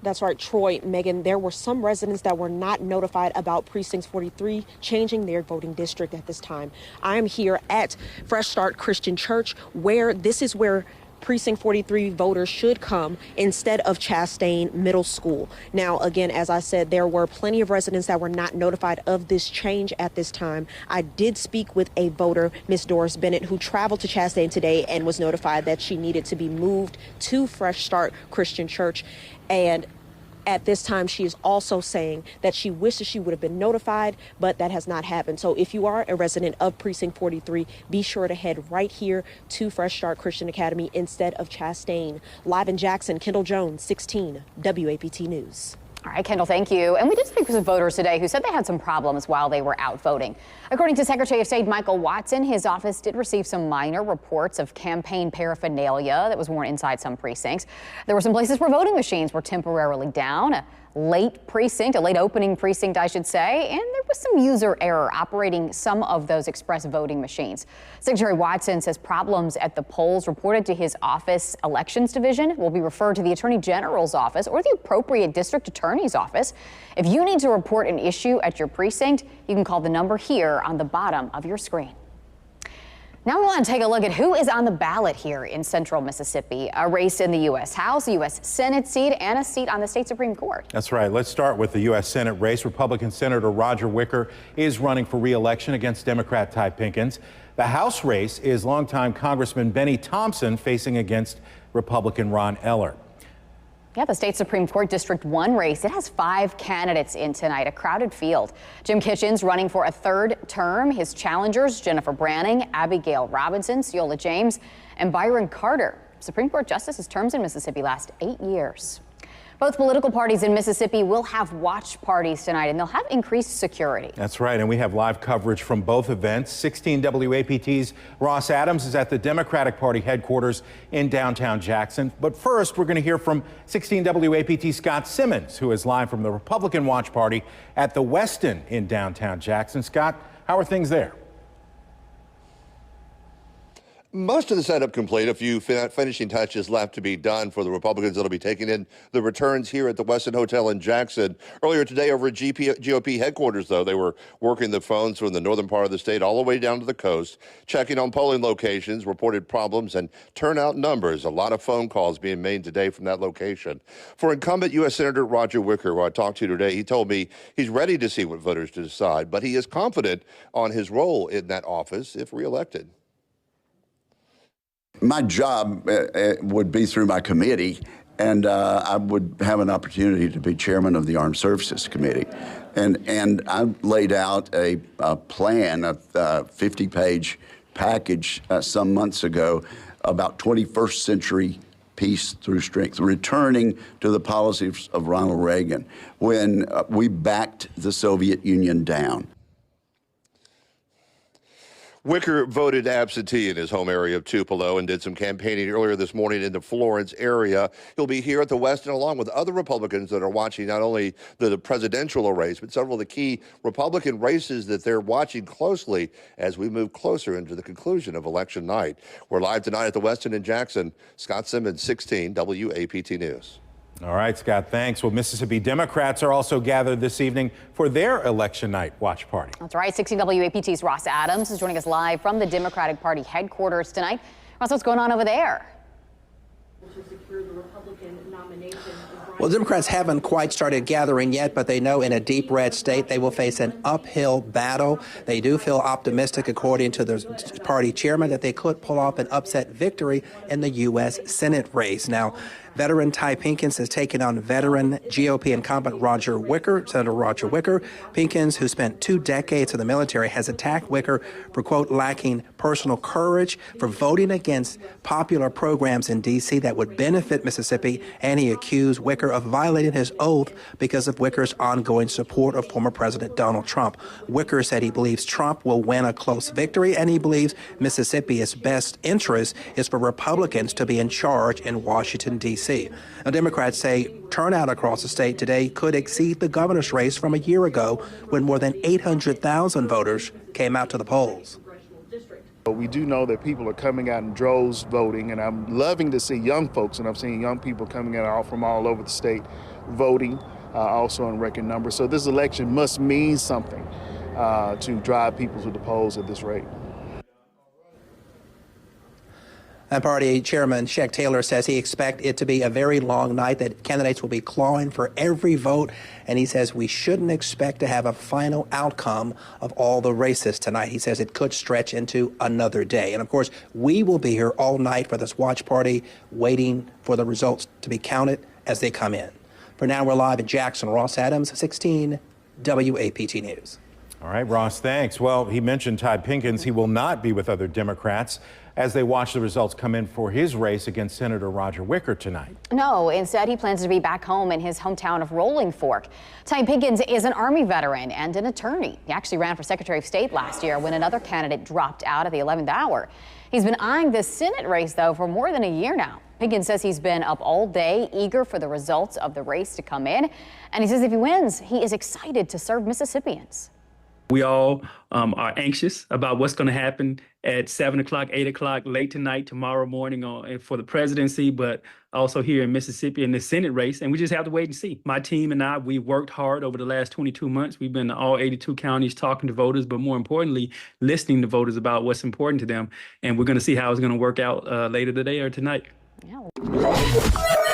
That's right, Troy, Megan. There were some residents that were not notified about Precinct 43 changing their voting district at this time. I am here at Fresh Start Christian Church, where this is where Precinct 43 voters should come instead of Chastain Middle School. Now, again, as I said, there were plenty of residents that were not notified of this change at this time. I did speak with a voter, Miss Doris Bennett, who traveled to Chastain today and was notified that she needed to be moved to Fresh Start Christian Church. And at this time, she is also saying that she wishes she would have been notified, but that has not happened. So if you are a resident of Precinct 43, be sure to head right here to Fresh Start Christian Academy instead of Chastain. Live in Jackson, Kendall Jones, 16 WAPT News. All right, Kendall, thank you. And we did speak with some voters today who said they had some problems while they were out voting. According to Secretary of State Michael Watson, his office did receive some minor reports of campaign paraphernalia that was worn inside some precincts. There were some places where voting machines were temporarily down. A late opening precinct, I should say, and there was some user error operating some of those express voting machines. Secretary Watson says problems at the polls reported to his office elections division will be referred to the Attorney General's office or the appropriate district attorney's office. If you need to report an issue at your precinct, you can call the number here on the bottom of your screen. Now we want to take a look at who is on the ballot here in central Mississippi. A race in the U.S. House, a U.S. Senate seat, and a seat on the state Supreme Court. That's right. Let's start with the U.S. Senate race. Republican Senator Roger Wicker is running for re-election against Democrat Ty Pinkins. The House race is longtime Congressman Benny Thompson facing against Republican Ron Eller. Yeah, the state Supreme Court District 1 race, it has 5 candidates in tonight, a crowded field. Jim Kitchens running for a 3rd term. His challengers, Jennifer Branning, Abigail Robinson, Ciola James, and Byron Carter. Supreme Court justices' terms in Mississippi last 8 years. Both political parties in Mississippi will have watch parties tonight, and they'll have increased security. That's right, and we have live coverage from both events. 16 WAPT's Ross Adams is at the Democratic Party headquarters in downtown Jackson. But first, we're going to hear from 16 WAPT Scott Simmons, who is live from the Republican Watch Party at the Westin in downtown Jackson. Scott, how are things there? Most of the setup complete. A few finishing touches left to be done for the Republicans that'll be taking in the returns here at the Westin Hotel in Jackson. Earlier today over at GOP headquarters, though, they were working the phones from the northern part of the state all the way down to the coast, checking on polling locations, reported problems, and turnout numbers. A lot of phone calls being made today from that location. For incumbent U.S. Senator Roger Wicker, who I talked to today, he told me he's ready to see what voters decide, but he is confident on his role in that office if reelected. My job would be through my committee, and I would have an opportunity to be chairman of the Armed Services Committee. And I laid out a plan, a 50-page package some months ago about 21st century peace through strength, returning to the policies of Ronald Reagan when we backed the Soviet Union down. Wicker voted absentee in his home area of Tupelo and did some campaigning earlier this morning in the Florence area. He'll be here at the Westin along with other Republicans that are watching not only the presidential race, but several of the key Republican races that they're watching closely as we move closer into the conclusion of election night. We're live tonight at the Westin in Jackson. Scott Simmons, 16 WAPT News. All right, Scott, thanks. Well, Mississippi Democrats are also gathered this evening for their election night watch party. That's right. 16 WAPT's Ross Adams is joining us live from the Democratic Party headquarters tonight. Ross, what's going on over there? To secure the Republican nomination. Well, Democrats haven't quite started gathering yet, but they know in a deep red state they will face an uphill battle. They do feel optimistic, according to the party chairman, that they could pull off an upset victory in the U.S. Senate race. Now, veteran Ty Pinkins has taken on veteran GOP incumbent Roger Wicker, Senator Roger Wicker. Pinkins, who spent 2 decades in the military, has attacked Wicker for, quote, lacking personal courage, for voting against popular programs in D.C. that would benefit Mississippi, and he accused Wicker of violating his oath because of Wicker's ongoing support of former President Donald Trump. Wicker said he believes Trump will win a close victory, and he believes Mississippi's best interest is for Republicans to be in charge in Washington, D.C. Now, Democrats say turnout across the state today could exceed the governor's race from a year ago when more than 800,000 voters came out to the polls. We do know that people are coming out in droves voting, and I'm loving to see young folks, and I'm seeing young people coming out from all over the state voting, also in record numbers. So this election must mean something to drive people to the polls at this rate. And party chairman Sheck Taylor says he expects it to be a very long night, that candidates will be clawing for every vote. And he says we shouldn't expect to have a final outcome of all the races tonight. He says it could stretch into another day. And of course, we will be here all night for this watch party, waiting for the results to be counted as they come in. For now, we're live in Jackson. Ross Adams, 16 WAPT News. All right, Ross, thanks. Well, he mentioned Todd Pinkins. He will not be with other Democrats as they watch the results come in for his race against Senator Roger Wicker tonight. No, instead he plans to be back home in his hometown of Rolling Fork. Todd Pinkins is an Army veteran and an attorney. He actually ran for Secretary of State last year when another candidate dropped out at the 11th hour. He's been eyeing the Senate race, though, for more than a year now. Pinkins says he's been up all day, eager for the results of the race to come in. And he says if he wins, he is excited to serve Mississippians. We all are anxious about what's going to happen at 7 o'clock, 8 o'clock, late tonight, tomorrow morning for the presidency, but also here in Mississippi in the Senate race. And we just have to wait and see. My team and I, we worked hard over the last 22 months. We've been to all 82 counties talking to voters, but more importantly, listening to voters about what's important to them. And we're going to see how it's going to work out later today or tonight. Yeah.